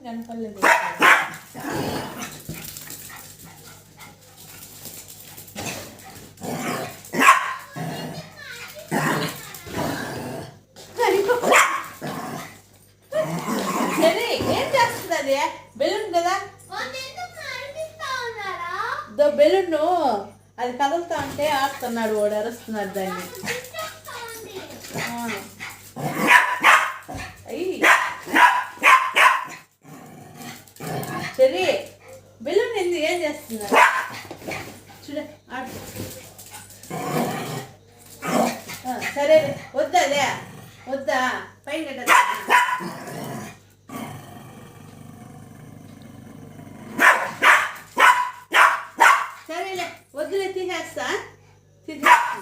కనపడలేదు. సరే ఏం చేస్తుంది అది? బెలూన్ కదా, బెలూన్ అది కదులుతా ఉంటే ఆడుతున్నాడు వాడు, అరుస్తున్నాడు దాన్ని. సరే బెలూన్ ఏం చేస్తున్నారు చూడ ఆడు. సరే వద్దా, అదే వద్దా, పైన కట్ట. సరేలే వద్దులే, తీసేస్తా తీసేస్తాను.